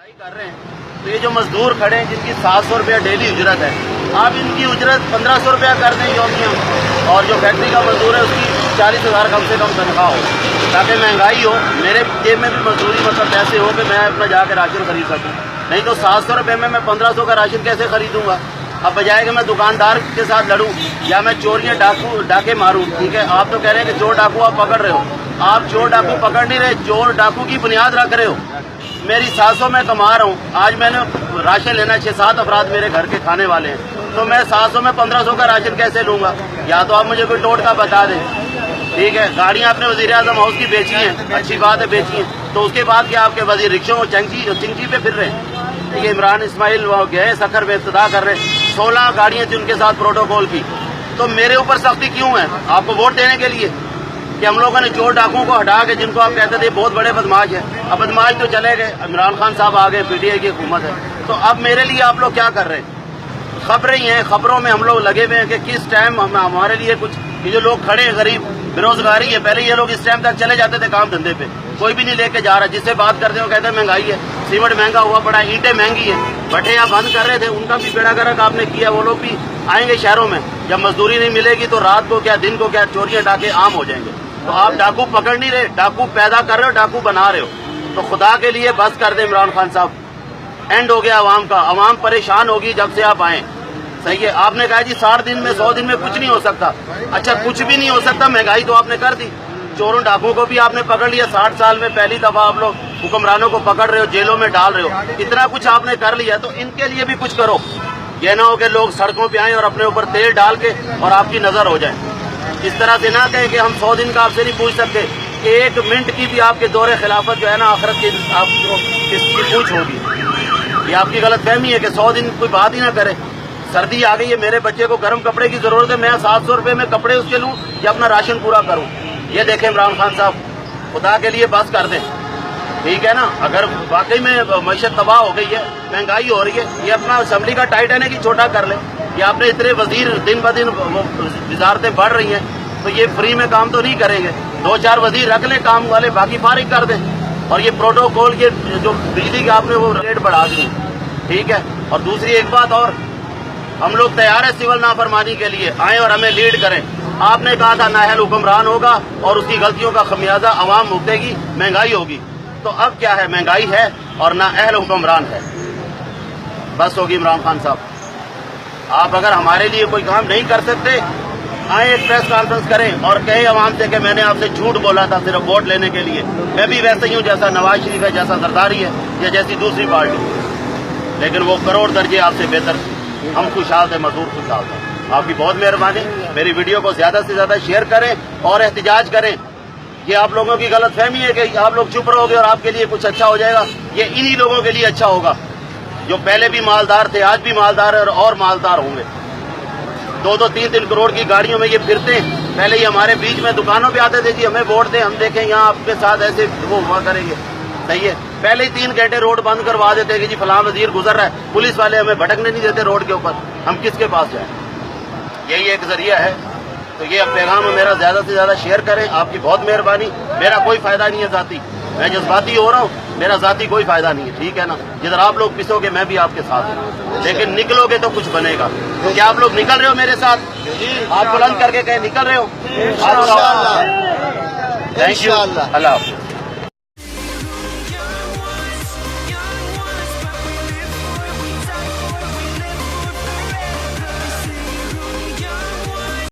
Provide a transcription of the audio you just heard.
कर रहे हैं तो ये जो मजदूर खड़े हैं जिनकी 700 रुपया डेली उजरत है, आप इनकी उजरत 1500 रुपया कर दें योमिया, और जो फैक्ट्री का मजदूर है उसकी 40,000 कम से कम तनख्वाह हो, ताकि महंगाई हो, मेरे जेब में भी मजदूरी मतलब पैसे हो कि मैं अपना जाकर राशन खरीद सकूँ। नहीं तो 700 रुपये में मैं 1500 का राशन कैसे खरीदूंगा। अब बजाय कि मैं दुकानदार के साथ लड़ूं या मैं चोरियां डाके मारूं, ठीक है, आप तो कह रहे हैं कि चोर डाकू आप पकड़ रहे हो, आप चोर डाकू पकड़ नहीं रहे, चोर डाकू की बुनियाद रख रहे हो। मेरी 700 में कमा रहा हूँ, आज मैंने राशन लेना, 6-7 अफराद मेरे घर के खाने वाले हैं, तो मैं 700 में 1500 का राशन कैसे लूंगा। या तो आप मुझे कोई टोटका बता दें, ठीक है। गाड़ियाँ आपने वजीर आजम हाउस की बेची हैं, अच्छी बात है बेची हैं, तो उसके बाद क्या आपके वजीर रिक्शों चिंची पे फिर रहे हैं। ये इमरान इस्माइल गए सखर में इब्तिदा कर रहे, 16 गाड़ियाँ थी उनके साथ प्रोटोकॉल की, तो मेरे ऊपर सख्ती क्यों है? आपको वोट देने के लिए कि हम लोगों ने चोर डाकुओं को हटा के, जिनको आप कहते थे बहुत बड़े बदमाश है, अब बदमाश तो चले गए, इमरान खान साहब आ गए, पीटीआई की हुकूमत है, तो अब मेरे लिए आप लोग क्या कर रहे हैं? खबरें ही हैं, खबरों में हम लोग लगे हुए हैं कि किस टाइम हमारे लिए कुछ, ये जो लोग खड़े हैं गरीब बेरोजगारी है, पहले ये लोग इस टाइम तक चले जाते थे काम धंधे पे, कोई भी नहीं लेके जा रहा, जिससे बात करते हैं वो कहते हैं महंगाई है, सीमेंट महंगा हुआ पड़ा है, ईंटें महंगी है, भट्टियां बंद कर रहे थे, उनका भी बेड़ा गर्क आपने किया। वो लोग भी आएंगे शहरों में, जब मजदूरी नहीं मिलेगी तो रात को क्या दिन को क्या चोरियां डाके आम हो जाएंगे। तो आप डाकू पकड़ नहीं रहे, डाकू पैदा कर रहे हो, डाकू बना रहे हो, तो खुदा के लिए बस कर दे इमरान खान साहब, एंड हो गया आवाम का, आवाम परेशान होगी जब से आप आए। सही है, आपने कहा जी 60 दिन में 100 दिन में कुछ नहीं हो सकता, अच्छा कुछ भी नहीं हो सकता, महंगाई तो आपने कर दी, चोरों डाकुओं को भी आपने पकड़ लिया, 60 साल में पहली दफा आप लोग हुक्मरानों को पकड़ रहे हो, जेलों में डाल रहे हो, इतना कुछ आपने कर लिया, तो इनके लिए भी कुछ करो। ये ना हो कि लोग सड़कों पे आए और अपने ऊपर तेल डाल के और आपकी नजर हो जाए। इस तरह से ना कहें कि हम 100 दिन का आपसे नहीं पूछ सकते, 1 मिनट की भी आपके दौरे खिलाफत जो है ना, आखिरत की आपको किसकी पूछ होगी। ये आपकी गलत फहमी है कि 100 दिन कोई बात ही ना करे। सर्दी आ गई है, मेरे बच्चे को गर्म कपड़े की जरूरत है, मैं 700 रुपये में कपड़े उसके लूं या अपना राशन पूरा करूं। ये देखें इमरान खान साहब, खुदा के लिए बस कर दें, ठीक है ना। अगर वाकई में मईशत तबाह हो गई है, महंगाई हो रही है, ये अपना असम्बली का टाइटन है कि छोटा कर ले। ये आपने इतने वजीर दिन ब दिन वजारतें बढ़ रही हैं, तो ये फ्री में काम तो नहीं करेंगे, 2-4 वजीर रख लें काम वाले, बाकी फारिग कर दें। और ये प्रोटोकॉल के जो बिजली के आपने वो रेट बढ़ा दी, ठीक है। और दूसरी एक बात और, हम लोग तैयार है सिविल नाफरमानी के लिए, आए और हमें लीड करें। आपने कहा था नाअहल हुक्मरान होगा और उसकी गलतियों का खमियाजा अवाम भुगतेगी, महंगाई होगी, तो अब क्या है, महंगाई है और नाअहल हुक्मरान है, बस होगी। इमरान खान साहब, आप अगर हमारे लिए कोई काम नहीं कर सकते, आए एक प्रेस कॉन्फ्रेंस करें और कहें अवाम से कि मैंने आपसे झूठ बोला था सिर्फ वोट लेने के लिए, मैं भी वैसे ही हूँ जैसा नवाज शरीफ है, जैसा जरदारी है या जैसी दूसरी पार्टी, लेकिन वो करोड़ दर्जे आपसे बेहतर, हम खुशहाल थे, मजदूर खुशहाल थे। आपकी बहुत मेहरबानी, मेरी वीडियो को ज्यादा से ज्यादा शेयर करें और एहतिजाज करें। ये आप लोगों की गलत फहमी है कि आप लोग चुप रहोगे और आपके लिए कुछ अच्छा हो जाएगा, ये इन्हीं लोगों के लिए अच्छा होगा जो पहले भी मालदार थे, आज भी मालदार है और मालदार होंगे। 2-2, 3-3 करोड़ की गाड़ियों में ये फिरते हैं, पहले ही हमारे बीच में दुकानों पे आते थे, जी हमें वोट दें, हम देखें यहाँ आपके साथ ऐसे वो हुआ करेंगे, सही है। पहले ही 3 घंटे रोड बंद करवा देते कि जी फलां वजीर गुजर रहा है, पुलिस वाले हमें भटकने नहीं देते रोड के ऊपर, हम किसके पास जाएं। यही एक जरिया है, तो ये पैगाम मेरा ज्यादा से ज्यादा शेयर करें, आपकी बहुत मेहरबानी। मेरा कोई फायदा नहीं है जाती, मैं जज्बाती हो रहा हूँ, मेरा जाती कोई फायदा नहीं है, ठीक है ना। जिधर आप लोग पिसोगे मैं भी आपके साथ हूँ, लेकिन निकलोगे तो कुछ बनेगा। तो क्या आप लोग निकल रहे हो मेरे साथ? आप बुलंद करके कहें निकल रहे हो? थैंक यू, अल्लाह हाफ़िज़।